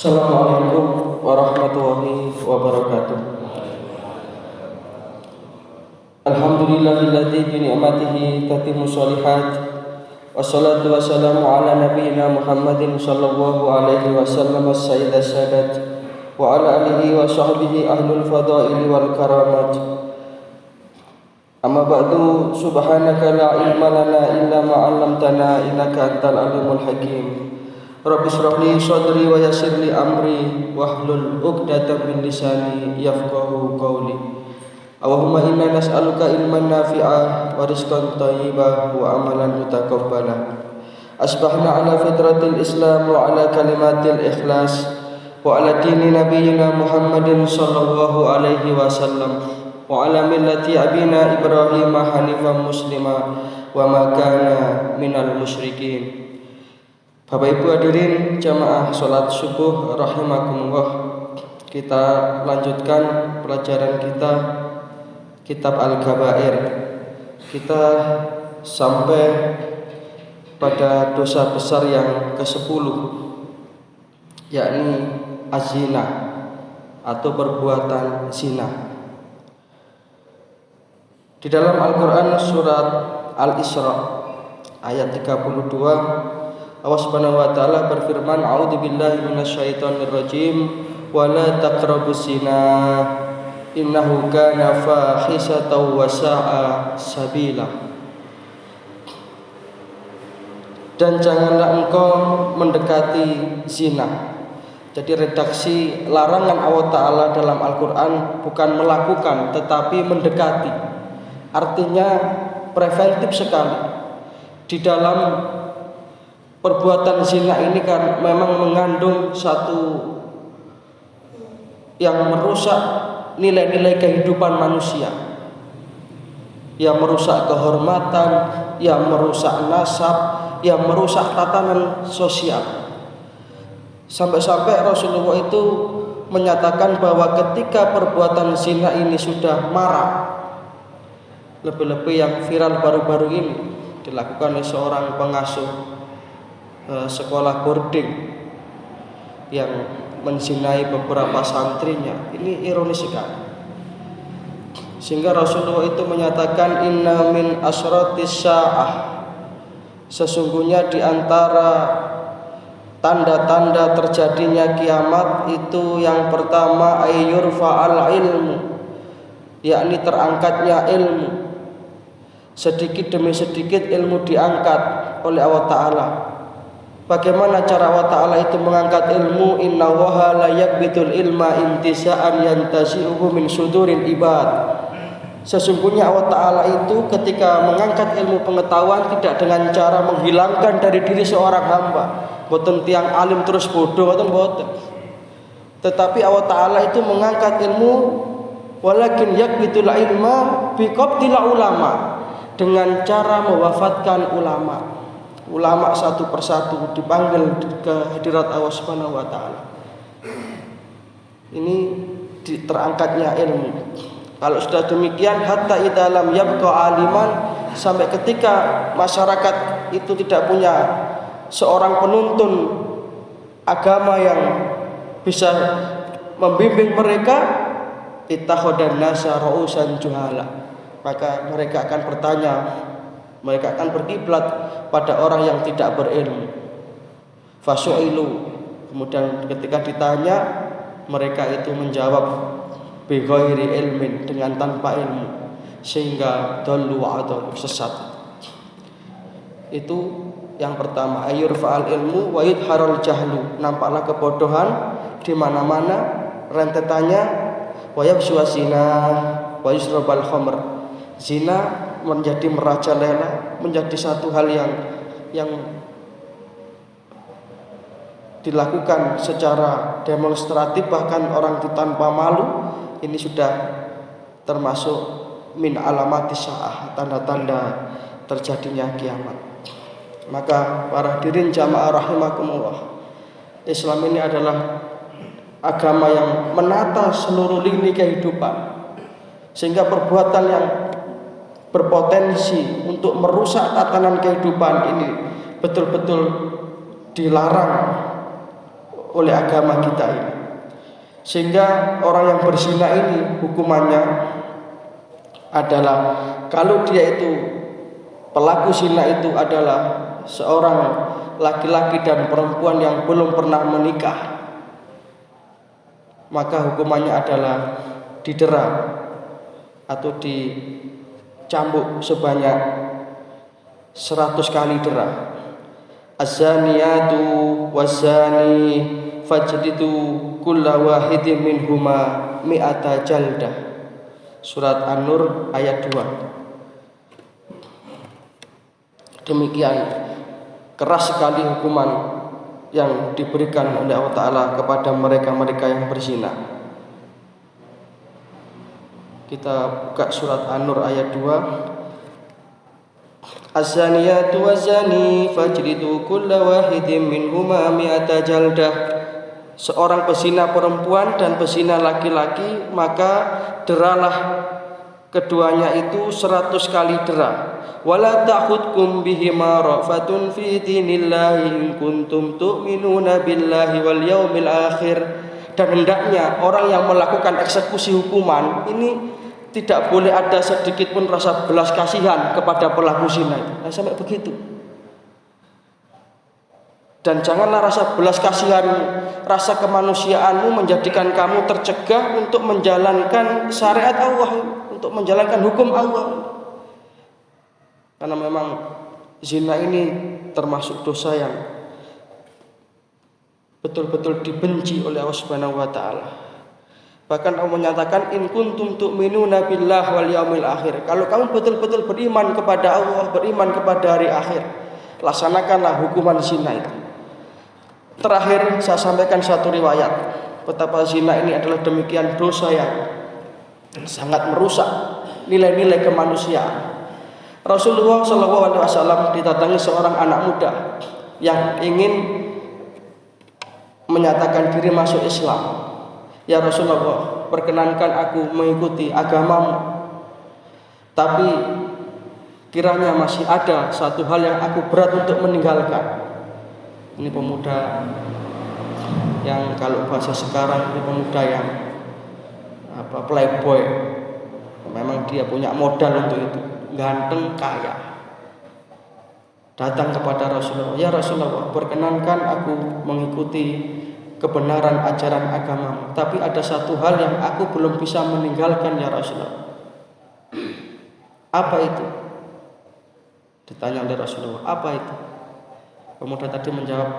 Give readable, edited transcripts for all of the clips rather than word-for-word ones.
Assalamualaikum warahmatullahi wabarakatuh. Alhamdulillahilladzi bi ni'matihi tatimmu sholihat. Wassalatu wassalamu ala nabiyyina Muhammadin sallallahu alaihi wasallam as-sayyid as-sadat wa ala alihi wa sahbihi ahlul fadaili wal karamat. Amma ba'du, subhanaka la ilma lana illa ma 'allamtana innaka antal alimul hakim. Rabbi shrah li sadri wa yassir li amri wahlul 'uqdatam min lisani yafqahu qawli. Allahumma inna nas'aluka ilman nafi'a wa rizqan thayyiban wa amalan mutaqabbala. Asbahna ala fitratil Islam wa ala kalimatil ikhlas wa ala dini nabiyyina Muhammadin sallallahu alaihi wasallam wa ala millati abina Ibrahim hanifan muslima wa ma kana minal musyrikin. Bapak Ibu hadirin jamaah salat subuh rahimakumullah. Kita lanjutkan pelajaran kita Kitab Al-Kabair. Kita sampai pada dosa besar yang ke-10, yakni az-zina atau perbuatan zina. Di dalam Al-Qur'an surat Al-Isra ayat 32, Allah Subhanahu wa taala berfirman, a'udzubillahi minasyaitonir rajim, wa la taqrabuz zina innahu kana fahisatan wa sa'a sabila. Dan janganlah engkau mendekati zina. Jadi redaksi larangan Allah Ta'ala dalam Al-Quran bukan melakukan tetapi mendekati. Artinya preventif sekali. Di dalam perbuatan zina ini kan memang mengandung satu yang merusak nilai-nilai kehidupan manusia, yang merusak kehormatan, yang merusak nasab, yang merusak tatanan sosial. Sampai-sampai Rasulullah itu menyatakan bahwa ketika perbuatan zina ini sudah marak, lebih-lebih yang viral baru-baru ini dilakukan oleh seorang pengasuh sekolah boarding yang menzinai beberapa santrinya. Ini ironis sekali. Sehingga Rasulullah itu menyatakan inna min asratis sa'ah, sesungguhnya di antara tanda-tanda terjadinya kiamat itu yang pertama ayyurfa'al ilmu, yakni terangkatnya ilmu. Sedikit demi sedikit ilmu diangkat oleh Allah Ta'ala. Bagaimana cara Allah Ta'ala itu mengangkat ilmu? Inna waha la yakbitul ilma intisa'an yantasi'uhu min sudurin ibad. Sesungguhnya Allah Ta'ala itu ketika mengangkat ilmu pengetahuan tidak dengan cara menghilangkan dari diri seorang hamba. Boten tiang alim terus bodoh, boten. Tetapi Allah Ta'ala itu mengangkat ilmu walakin yakbitul ilma biqabdil ulama, dengan cara mewafatkan ulama. Ulama satu persatu dipanggil ke hadirat Allah Subhanahu wa taala. Ini terangkatnya ilmu. Kalau sudah demikian hatta idza lam yabqa aliman, sampai ketika masyarakat itu tidak punya seorang penuntun agama yang bisa membimbing mereka, ittakhadhan nasa ra'usan juhala. Maka mereka akan bertanya, mereka akan berkiblat pada orang yang tidak berilmu. Fasu'ilu, kemudian ketika ditanya mereka itu menjawab bi ghairi ilmin, dengan tanpa ilmu, sehingga dallu wa adallu, sesat. Itu yang pertama, ayyurfa'al ilmu wa yudharul jahlu, nampaklah kebodohan di mana-mana, rentetannya wa yabshu zina wa yusrabal khamr. Zina menjadi merajalela, menjadi satu hal yang dilakukan secara demonstratif, bahkan orang itu tanpa malu. Ini sudah termasuk min alamatis sa'ah, tanda-tanda terjadinya kiamat. Maka para hadirin jamaah rahimakumullah, Islam ini adalah agama yang menata seluruh lini kehidupan, sehingga perbuatan yang berpotensi untuk merusak tatanan kehidupan ini betul-betul dilarang oleh agama kita ini. Sehingga orang yang berzina ini hukumannya adalah, kalau dia itu pelaku zina itu adalah seorang laki-laki dan perempuan yang belum pernah menikah, maka hukumannya adalah didera atau dicambuk sebanyak 100 kali dera. Az-zaniyatu waz-zani fajlidu kulla wahidin minhuma mi'ata jaldah. Surat An-Nur ayat 2. Demikian keras sekali hukuman yang diberikan oleh Allah Ta'ala kepada mereka-mereka yang berzina. Kita buka surat An-Nur ayat 2. Az-zaniyatu waz-zani fajlidu kulla wahidin minhuma mi'ata jaldah. Seorang pezina perempuan dan pezina laki-laki, maka deralah keduanya itu 100 kali dera. Wala ta'khudkum bihima rafatun fi dinillahi in kuntum tu'minuna billahi wal yaumil akhir. Dan hendaknya orang yang melakukan eksekusi hukuman ini tidak boleh ada sedikit pun rasa belas kasihan kepada pelaku zina itu. Nah, sampai begitu. Dan janganlah rasa belas kasihan, rasa kemanusiaanmu menjadikan kamu tercegah untuk menjalankan syariat Allah, untuk menjalankan hukum Allah. Karena memang zina ini termasuk dosa yang betul-betul dibenci oleh Allah Subhanahu wa taala. Bahkan Allah menyatakan in kuntum tu'minuna billahi wal yaumil akhir. Kalau kamu betul-betul beriman kepada Allah, beriman kepada hari akhir, laksanakanlah hukuman zina itu. Terakhir saya sampaikan satu riwayat betapa zina ini adalah demikian dosa yang sangat merusak nilai-nilai kemanusiaan. Rasulullah SAW didatangi seorang anak muda yang ingin menyatakan diri masuk Islam. Ya Rasulullah, perkenankan aku mengikuti agamamu, tapi kiranya masih ada satu hal yang aku berat untuk meninggalkan. Ini pemuda yang kalau bahasa sekarang ini pemuda yang playboy. Memang dia punya modal untuk itu, ganteng, kaya. Datang kepada Rasulullah, ya Rasulullah, perkenankan aku mengikuti kebenaran ajaran agamamu, tapi ada satu hal yang aku belum bisa meninggalkan ya Rasulullah. Apa itu? Ditanya oleh Rasulullah, apa itu? Pemuda tadi menjawab,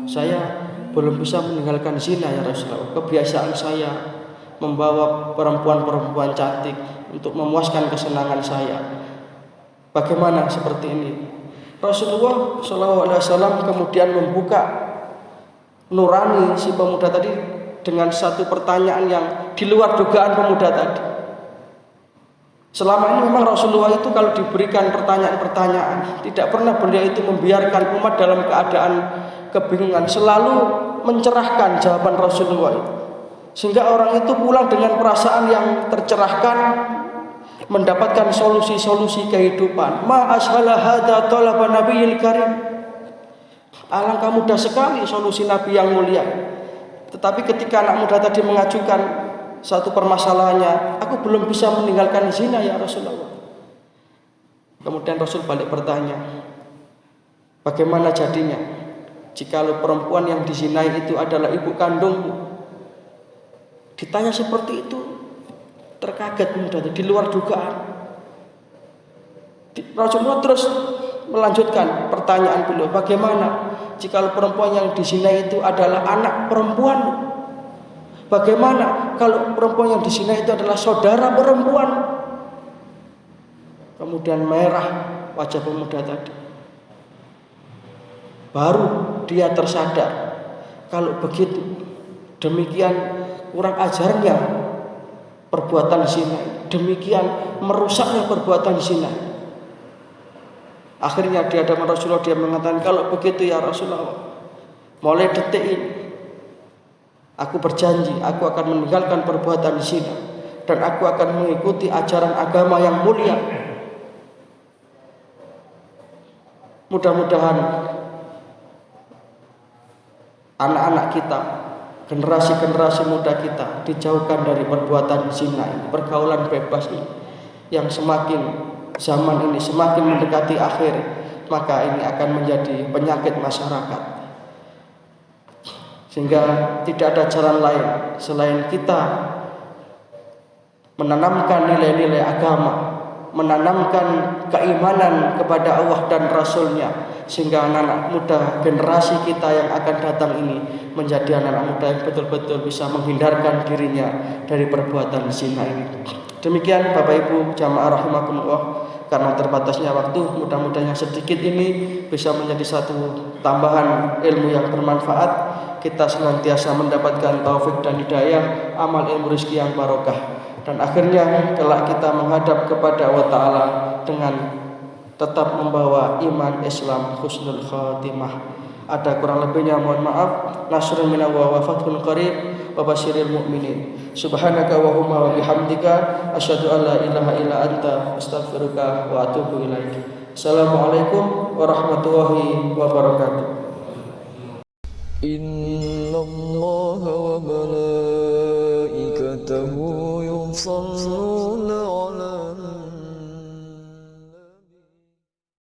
saya belum bisa meninggalkan zina ya Rasulullah. Kebiasaan saya membawa perempuan-perempuan cantik untuk memuaskan kesenangan saya. Bagaimana seperti ini? Rasulullah SAW kemudian membuka nurani si pemuda tadi dengan satu pertanyaan yang di luar dugaan pemuda tadi. Selama ini memang Rasulullah itu kalau diberikan pertanyaan-pertanyaan, tidak pernah beliau itu membiarkan umat dalam keadaan kebingungan, selalu mencerahkan jawaban Rasulullah itu. Sehingga orang itu pulang dengan perasaan yang tercerahkan, mendapatkan solusi-solusi kehidupan. Ma ashala hadza talaba nabiyil karim. Alangkah mudah sekali solusi Nabi yang mulia. Tetapi ketika anak muda tadi mengajukan satu permasalahannya, aku belum bisa meninggalkan zina ya Rasulullah. Kemudian Rasul balik bertanya, bagaimana jadinya jikalau perempuan yang dizinai itu adalah ibu kandungmu? Ditanya seperti itu, terkaget muda di luar dugaan. Rasulullah terus melanjutkan pertanyaan beliau, bagaimana jikalau perempuan yang dizinai itu adalah anak perempuan? Bagaimana kalau perempuan yang dizinai itu adalah saudara perempuan? Kemudian merah wajah pemuda tadi. Baru dia tersadar kalau begitu, demikian kurang ajarnya perbuatan zina, demikian merusaknya perbuatan zina. Akhirnya di hadapan Rasulullah dia mengatakan, kalau begitu ya Rasulullah, mulai detik ini aku berjanji aku akan meninggalkan perbuatan zina dan aku akan mengikuti ajaran agama yang mulia. Mudah-mudahan anak-anak kita generasi-generasi muda kita dijauhkan dari perbuatan zina ini, pergaulan bebas ini, yang semakin zaman ini semakin mendekati akhir, maka ini akan menjadi penyakit masyarakat. Sehingga tidak ada jalan lain selain kita menanamkan nilai-nilai agama, menanamkan keimanan kepada Allah dan Rasulnya, sehingga anak-anak muda generasi kita yang akan datang ini menjadi anak-anak muda yang betul-betul bisa menghindarkan dirinya dari perbuatan zina ini. Demikian Bapak Ibu jamaah rahimakumullah, karena terbatasnya waktu, mudah-mudahan yang sedikit ini bisa menjadi satu tambahan ilmu yang bermanfaat. Kita senantiasa mendapatkan taufik dan hidayah, amal ilmu rezeki yang barokah, dan akhirnya kelak kita menghadap kepada Allah Ta'ala dengan tetap membawa iman Islam husnul khatimah. Ada kurang lebihnya mohon maaf. Nasrun minallah wa fathun qarib wa basyiril mu'minin. Subhanaka wa bihamdika asyhadu an la ilaha illa anta astaghfiruka wa atubu ilaik. Assalamualaikum warahmatullahi wabarakatuh. Innallaha wa malaikatahu yusalluna